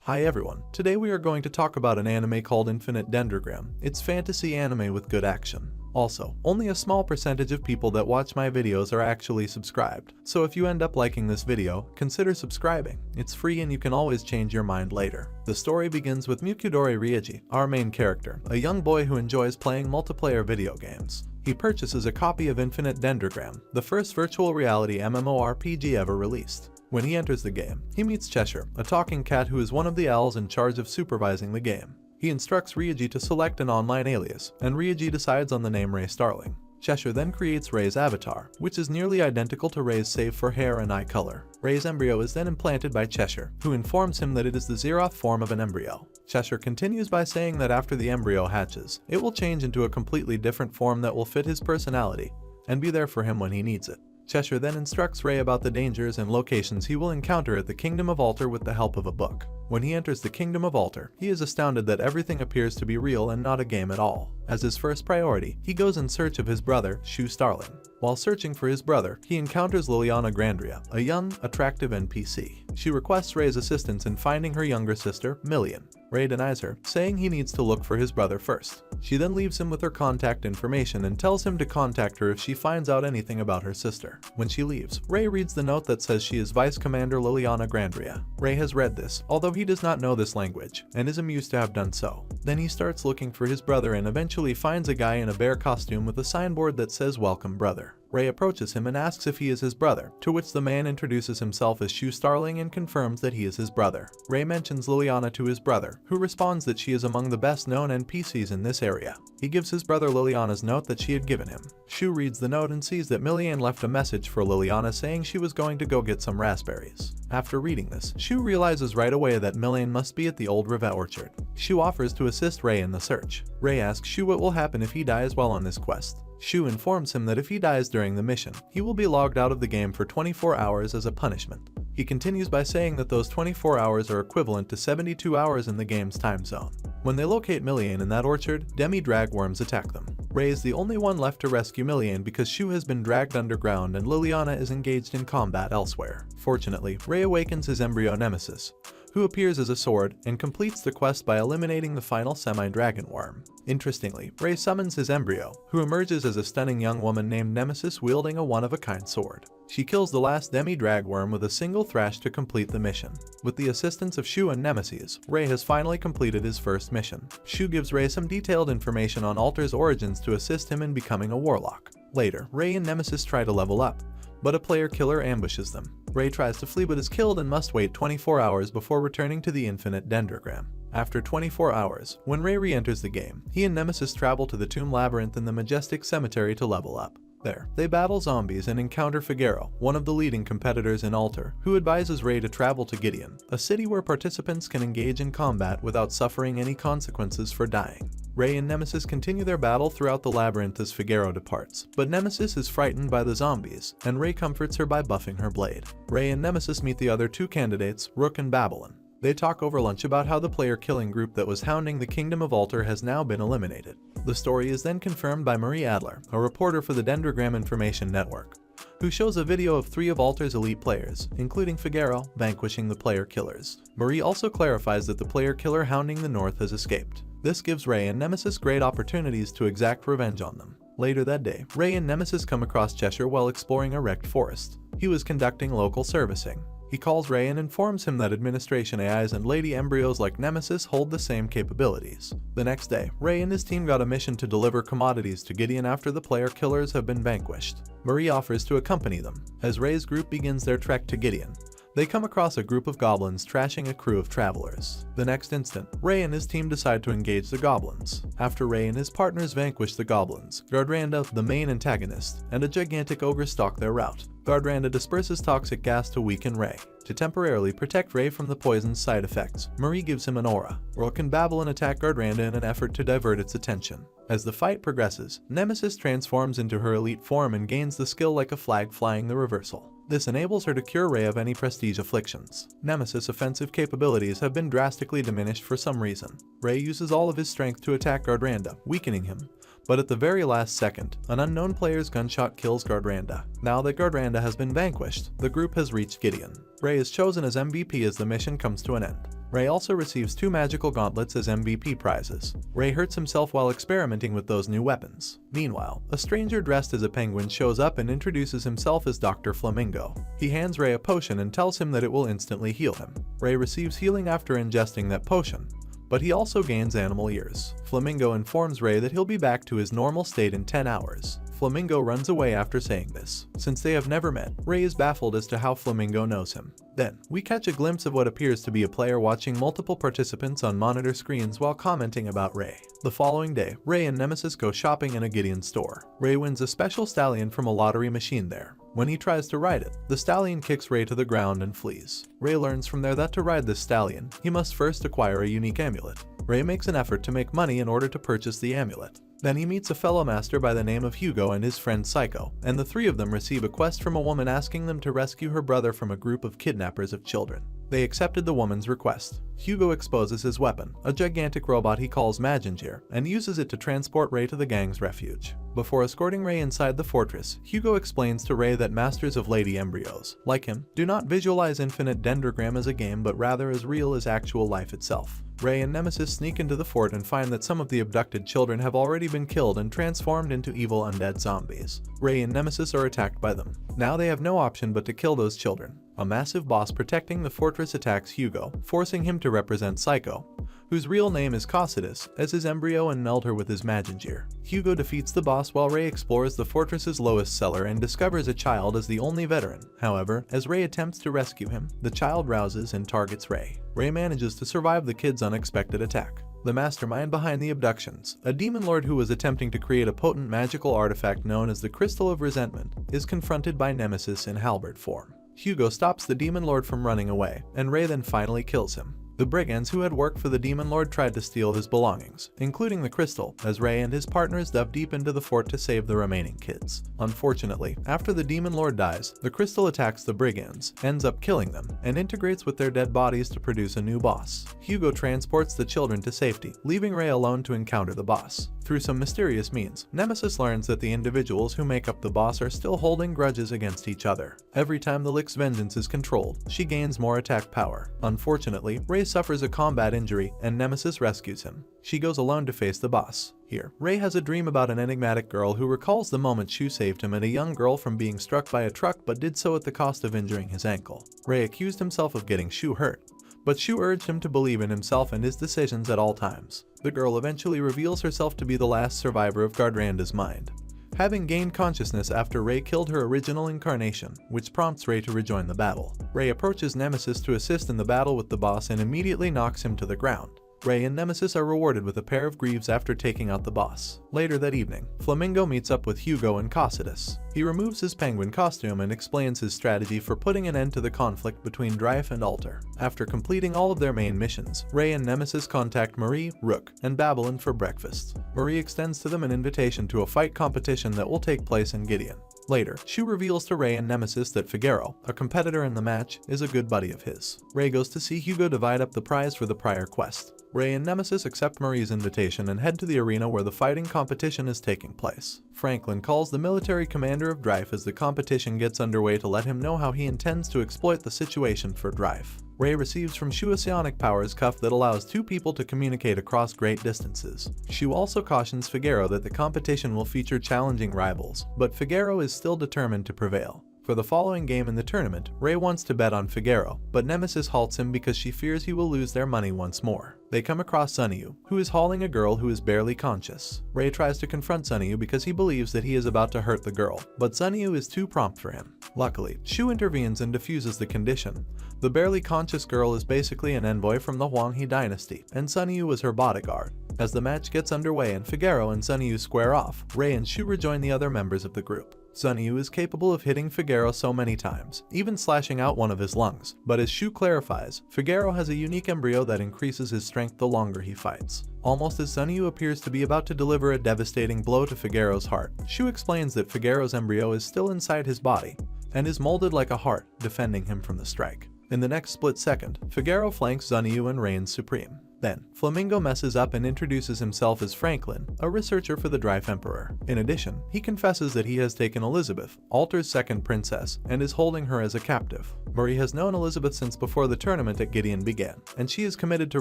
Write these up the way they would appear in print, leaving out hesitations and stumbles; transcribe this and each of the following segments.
Hi everyone, today we are going to talk about an anime called Infinite Dendrogram. It's fantasy anime with good action. Also, only a small percentage of people that watch my videos are actually subscribed, so if you end up liking this video, consider subscribing. It's free and you can always change your mind later. The story begins with Mukudori Ryoji, our main character, a young boy who enjoys playing multiplayer video games. He purchases a copy of Infinite Dendrogram, the first virtual reality MMORPG ever released. When he enters the game, he meets Cheshire, a talking cat who is one of the owls in charge of supervising the game. He instructs Ryoji to select an online alias, and Ryoji decides on the name Ray Starling. Cheshire then creates Ray's avatar, which is nearly identical to Ray's save for hair and eye color. Ray's embryo is then implanted by Cheshire, who informs him that it is the Zeroth form of an embryo. Cheshire continues by saying that after the embryo hatches, it will change into a completely different form that will fit his personality, and be there for him when he needs it. Cheshire then instructs Ray about the dangers and locations he will encounter at the Kingdom of Alter with the help of a book. When he enters the Kingdom of Alter, he is astounded that everything appears to be real and not a game at all. As his first priority, he goes in search of his brother, Shu Starling. While searching for his brother, he encounters Liliana Grandria, a young, attractive NPC. She requests Ray's assistance in finding her younger sister, Million. Ray denies her, saying he needs to look for his brother first. She then leaves him with her contact information and tells him to contact her if she finds out anything about her sister. When she leaves, Ray reads the note that says she is Vice Commander Liliana Grandria. Ray has read this, although he does not know this language, and is amused to have done so. Then he starts looking for his brother and eventually finds a guy in a bear costume with a signboard that says "Welcome, brother." Ray approaches him and asks if he is his brother, to which the man introduces himself as Shu Starling and confirms that he is his brother. Ray mentions Liliana to his brother, who responds that she is among the best known NPCs in this area. He gives his brother Liliana's note that she had given him. Shu reads the note and sees that Millian left a message for Liliana saying she was going to go get some raspberries. After reading this, Shu realizes right away that Millian must be at the old Rivet Orchard. Shu offers to assist Ray in the search. Ray asks Shu what will happen if he dies while on this quest. Shu informs him that if he dies during the mission, he will be logged out of the game for 24 hours as a punishment. He continues by saying that those 24 hours are equivalent to 72 hours in the game's time zone. When they locate Millian in that orchard, demi-dragworms attack them. Ray is the only one left to rescue Millian because Shu has been dragged underground and Liliana is engaged in combat elsewhere. Fortunately, Ray awakens his embryo Nemesis, who appears as a sword and completes the quest by eliminating the final semi-dragon worm. Interestingly, Ray summons his embryo, who emerges as a stunning young woman named Nemesis wielding a one-of-a-kind sword. She kills the last demi-dragworm with a single thrash to complete the mission. With the assistance of Shu and Nemesis, Ray has finally completed his first mission. Shu gives Ray some detailed information on Alter's origins to assist him in becoming a warlock. Later, Ray and Nemesis try to level up, but a player killer ambushes them. Ray tries to flee but is killed and must wait 24 hours before returning to the Infinite Dendrogram. After 24 hours, when Ray re-enters the game, he and Nemesis travel to the Tomb Labyrinth in the Majestic Cemetery to level up. There, they battle zombies and encounter Figaro, one of the leading competitors in Alter, who advises Ray to travel to Gideon, a city where participants can engage in combat without suffering any consequences for dying. Ray and Nemesis continue their battle throughout the labyrinth as Figaro departs, but Nemesis is frightened by the zombies, and Ray comforts her by buffing her blade. Ray and Nemesis meet the other two candidates, Rook and Babylon. They talk over lunch about how the player-killing group that was hounding the Kingdom of Alter has now been eliminated. The story is then confirmed by Marie Adler, a reporter for the Dendrogram Information Network, who shows a video of 3 of Alter's elite players, including Figaro, vanquishing the player-killers. Marie also clarifies that the player-killer hounding the North has escaped. This gives Ray and Nemesis great opportunities to exact revenge on them. Later that day, Ray and Nemesis come across Cheshire while exploring a wrecked forest. He was conducting local servicing. He calls Ray and informs him that administration AIs and lady embryos like Nemesis hold the same capabilities. The next day, Ray and his team got a mission to deliver commodities to Gideon after the player killers have been vanquished. Marie offers to accompany them. As Ray's group begins their trek to Gideon, they come across a group of goblins trashing a crew of travelers. The next instant, Ray and his team decide to engage the goblins. After Ray and his partners vanquish the goblins, Gardranda, the main antagonist, and a gigantic ogre stalk their route. Gardranda disperses toxic gas to weaken Ray. To temporarily protect Ray from the poison's side effects, Marie gives him an aura. Rook and Babylon attack Gardranda in an effort to divert its attention. As the fight progresses, Nemesis transforms into her elite form and gains the skill like a flag flying the reversal. This enables her to cure Ray of any prestige afflictions. Nemesis' offensive capabilities have been drastically diminished for some reason. Ray uses all of his strength to attack Gardranda, weakening him, But at the very last second, an unknown player's gunshot kills Gardranda. Now that Gardranda has been vanquished, the group has reached Gideon. Ray is chosen as MVP as the mission comes to an end. Ray also receives 2 magical gauntlets as MVP prizes. Ray hurts himself while experimenting with those new weapons. Meanwhile, a stranger dressed as a penguin shows up and introduces himself as Dr. Flamingo. He hands Ray a potion and tells him that it will instantly heal him. Ray receives healing after ingesting that potion, but he also gains animal ears. Flamingo informs Ray that he'll be back to his normal state in 10 hours. Flamingo runs away after saying this. Since they have never met, Ray is baffled as to how Flamingo knows him. Then, we catch a glimpse of what appears to be a player watching multiple participants on monitor screens while commenting about Ray. The following day, Ray and Nemesis go shopping in a Gideon store. Ray wins a special stallion from a lottery machine there. When he tries to ride it, the stallion kicks Ray to the ground and flees. Ray learns from there that to ride this stallion, he must first acquire a unique amulet. Ray makes an effort to make money in order to purchase the amulet. Then he meets a fellow master by the name of Hugo and his friend Psycho, and the 3 of them receive a quest from a woman asking them to rescue her brother from a group of kidnappers of children. They accepted the woman's request. Hugo exposes his weapon, a gigantic robot he calls Magingir, and uses it to transport Ray to the gang's refuge. Before escorting Ray inside the fortress, Hugo explains to Ray that masters of Lady Embryos, like him, do not visualize Infinite Dendrogram as a game but rather as real as actual life itself. Ray and Nemesis sneak into the fort and find that some of the abducted children have already been killed and transformed into evil undead zombies. Ray and Nemesis are attacked by them. Now they have no option but to kill those children. A massive boss protecting the fortress attacks Hugo, forcing him to represent Psycho, whose real name is Cocytus, as his embryo and meld her with his Magingir. Hugo defeats the boss while Ray explores the fortress's lowest cellar and discovers a child as the only veteran. However, as Ray attempts to rescue him, the child rouses and targets Ray. Ray manages to survive the kid's unexpected attack. The mastermind behind the abductions, a demon lord who was attempting to create a potent magical artifact known as the Crystal of Resentment, is confronted by Nemesis in halberd form. Hugo stops the demon lord from running away, and Ray then finally kills him. The brigands who had worked for the demon lord tried to steal his belongings, including the crystal, as Ray and his partners dove deep into the fort to save the remaining kids. Unfortunately, after the demon lord dies, the crystal attacks the brigands, ends up killing them, and integrates with their dead bodies to produce a new boss. Hugo transports the children to safety, leaving Ray alone to encounter the boss. Through some mysterious means, Nemesis learns that the individuals who make up the boss are still holding grudges against each other. Every time the Lick's vengeance is controlled, she gains more attack power. Unfortunately, Ray suffers a combat injury, and Nemesis rescues him. She goes alone to face the boss. Here, Ray has a dream about an enigmatic girl who recalls the moment Shu saved him and a young girl from being struck by a truck but did so at the cost of injuring his ankle. Ray accused himself of getting Shu hurt, but Shu urged him to believe in himself and his decisions at all times. The girl eventually reveals herself to be the last survivor of Gardranda's mind, having gained consciousness after Ray killed her original incarnation, which prompts Ray to rejoin the battle. Ray approaches Nemesis to assist in the battle with the boss and immediately knocks him to the ground. Ray and Nemesis are rewarded with a pair of greaves after taking out the boss. Later that evening, Flamingo meets up with Hugo and Cocytus. He removes his penguin costume and explains his strategy for putting an end to the conflict between Dryfe and Alter. After completing all of their main missions, Ray and Nemesis contact Marie, Rook, and Babylon for breakfast. Marie extends to them an invitation to a fight competition that will take place in Gideon. Later, Shu reveals to Ray and Nemesis that Figaro, a competitor in the match, is a good buddy of his. Ray goes to see Hugo divide up the prize for the prior quest. Ray and Nemesis accept Marie's invitation and head to the arena where the fighting competition is taking place. Franklin calls the military commander of Dryfe as the competition gets underway to let him know how he intends to exploit the situation for Dryfe. Ray receives from Shu a psionic powers cuff that allows 2 people to communicate across great distances. Shu also cautions Figaro that the competition will feature challenging rivals, but Figaro is still determined to prevail. For the following game in the tournament, Ray wants to bet on Figaro, but Nemesis halts him because she fears he will lose their money once more. They come across Sunyu, who is hauling a girl who is barely conscious. Ray tries to confront Sunyu because he believes that he is about to hurt the girl, but Sunyu is too prompt for him. Luckily, Shu intervenes and diffuses the condition. The barely conscious girl is basically an envoy from the Huanghe dynasty, and Sunyu is her bodyguard. As the match gets underway and Figaro and Sunyu square off, Ray and Shu rejoin the other members of the group. Sunyu is capable of hitting Figaro so many times, even slashing out one of his lungs, but as Shu clarifies, Figaro has a unique embryo that increases his strength the longer he fights. Almost as Sunyu appears to be about to deliver a devastating blow to Figaro's heart, Shu explains that Figaro's embryo is still inside his body, and is molded like a heart, defending him from the strike. In the next split second, Figaro flanks Sunyu and reigns supreme. Then, Flamingo messes up and introduces himself as Franklin, a researcher for the Drive Emperor. In addition, he confesses that he has taken Elizabeth, Alter's second princess, and is holding her as a captive. Marie has known Elizabeth since before the tournament at Gideon began, and she is committed to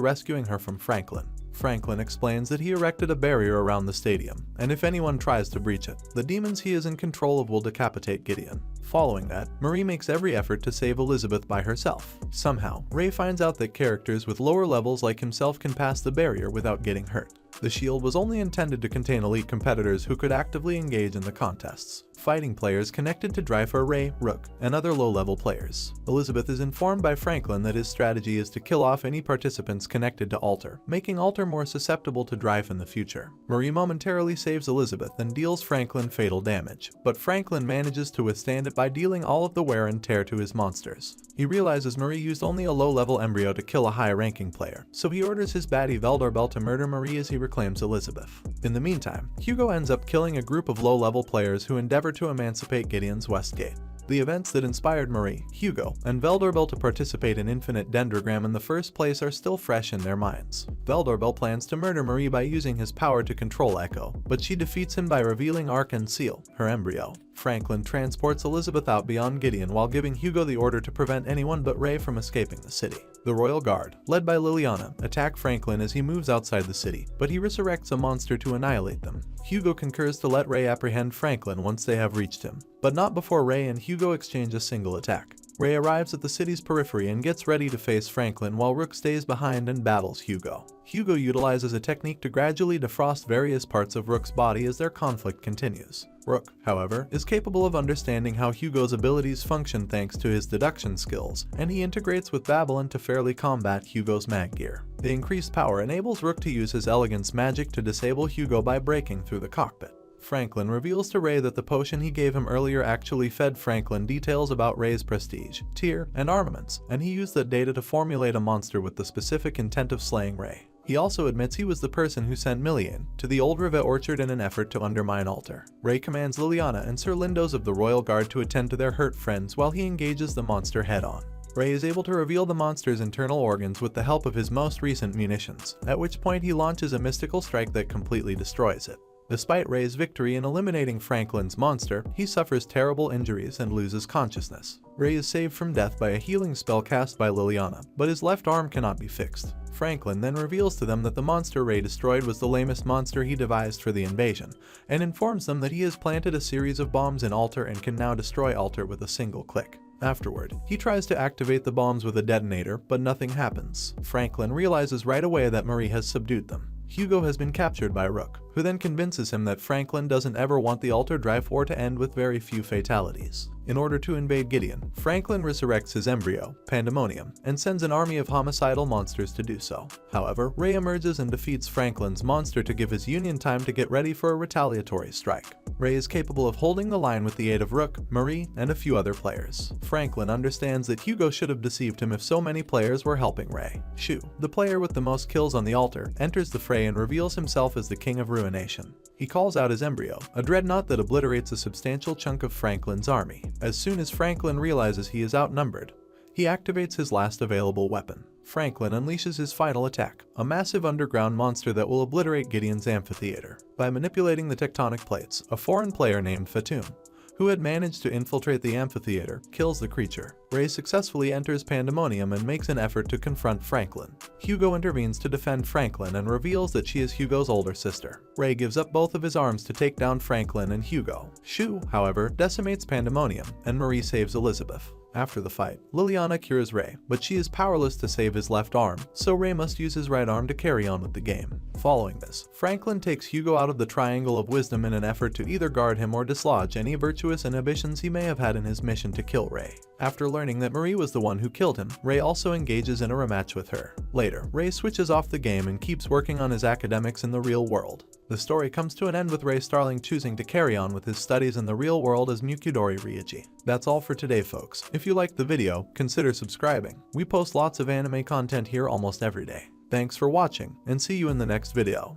rescuing her from Franklin. Franklin explains that he erected a barrier around the stadium, and if anyone tries to breach it, the demons he is in control of will decapitate Gideon. Following that, Marie makes every effort to save Elizabeth by herself. Somehow, Ray finds out that characters with lower levels like himself can pass the barrier without getting hurt. The shield was only intended to contain elite competitors who could actively engage in the contests. Fighting players connected to Drive are Ray, Rook, and other low-level players. Elizabeth is informed by Franklin that his strategy is to kill off any participants connected to Alter, making Alter more susceptible to Drive in the future. Marie momentarily saves Elizabeth and deals Franklin fatal damage, but Franklin manages to withstand it by dealing all of the wear and tear to his monsters. He realizes Marie used only a low-level embryo to kill a high-ranking player, so he orders his baddie Veldarbel to murder Marie as he reclaims Elizabeth. In the meantime, Hugo ends up killing a group of low-level players who endeavor to emancipate Gideon's Westgate. The events that inspired Marie, Hugo, and Veldarbel to participate in Infinite Dendrogram in the first place are still fresh in their minds. Veldarbel plans to murder Marie by using his power to control Echo, but she defeats him by revealing Arkan Seal, her embryo. Franklin transports Elizabeth out beyond Gideon while giving Hugo the order to prevent anyone but Ray from escaping the city. The Royal Guard, led by Liliana, attack Franklin as he moves outside the city, but he resurrects a monster to annihilate them. Hugo concurs to let Ray apprehend Franklin once they have reached him, but not before Ray and Hugo exchange a single attack. Ray arrives at the city's periphery and gets ready to face Franklin while Rook stays behind and battles Hugo. Hugo utilizes a technique to gradually defrost various parts of Rook's body as their conflict continues. Rook, however, is capable of understanding how Hugo's abilities function thanks to his deduction skills, and he integrates with Babylon to fairly combat Hugo's mag gear. The increased power enables Rook to use his elegance magic to disable Hugo by breaking through the cockpit. Franklin reveals to Ray that the potion he gave him earlier actually fed Franklin details about Ray's prestige, tier, and armaments, and he used that data to formulate a monster with the specific intent of slaying Ray. He also admits he was the person who sent Millian to the Old Rivet Orchard in an effort to undermine Alter. Ray commands Liliana and Sir Lindos of the Royal Guard to attend to their hurt friends while he engages the monster head-on. Ray is able to reveal the monster's internal organs with the help of his most recent munitions, at which point he launches a mystical strike that completely destroys it. Despite Ray's victory in eliminating Franklin's monster, he suffers terrible injuries and loses consciousness. Ray is saved from death by a healing spell cast by Liliana, but his left arm cannot be fixed. Franklin then reveals to them that the monster Ray destroyed was the lamest monster he devised for the invasion, and informs them that he has planted a series of bombs in Alter and can now destroy Alter with a single click. Afterward, he tries to activate the bombs with a detonator, but nothing happens. Franklin realizes right away that Marie has subdued them. Hugo has been captured by Rook, who then convinces him that Franklin doesn't ever want the Alter Drive War to end with very few fatalities. In order to invade Gideon, Franklin resurrects his embryo, Pandemonium, and sends an army of homicidal monsters to do so. However, Ray emerges and defeats Franklin's monster to give his Union time to get ready for a retaliatory strike. Ray is capable of holding the line with the aid of Rook, Marie, and a few other players. Franklin understands that Hugo should have deceived him if so many players were helping Ray. Shu, the player with the most kills on the Alter, enters the fray and reveals himself as the King of Ruination. He calls out his embryo, a dreadnought that obliterates a substantial chunk of Franklin's army. As soon as Franklin realizes he is outnumbered, he activates his last available weapon. Franklin unleashes his final attack, a massive underground monster that will obliterate Gideon's amphitheater. By manipulating the tectonic plates, a foreign player named Fatum, who had managed to infiltrate the amphitheater, kills the creature. Ray successfully enters Pandemonium and makes an effort to confront Franklin. Hugo intervenes to defend Franklin and reveals that she is Hugo's older sister. Ray gives up both of his arms to take down Franklin and Hugo. Shu, however, decimates Pandemonium, and Marie saves Elizabeth. After the fight, Liliana cures Ray, but she is powerless to save his left arm, so Ray must use his right arm to carry on with the game. Following this, Franklin takes Hugo out of the Triangle of Wisdom in an effort to either guard him or dislodge any virtuous inhibitions he may have had in his mission to kill Ray. After learning that Marie was the one who killed him, Ray also engages in a rematch with her. Later, Ray switches off the game and keeps working on his academics in the real world. The story comes to an end with Ray Starling choosing to carry on with his studies in the real world as Mukudori Ryuji. That's all for today, folks. If you liked the video, consider subscribing. We post lots of anime content here almost every day. Thanks for watching, and see you in the next video.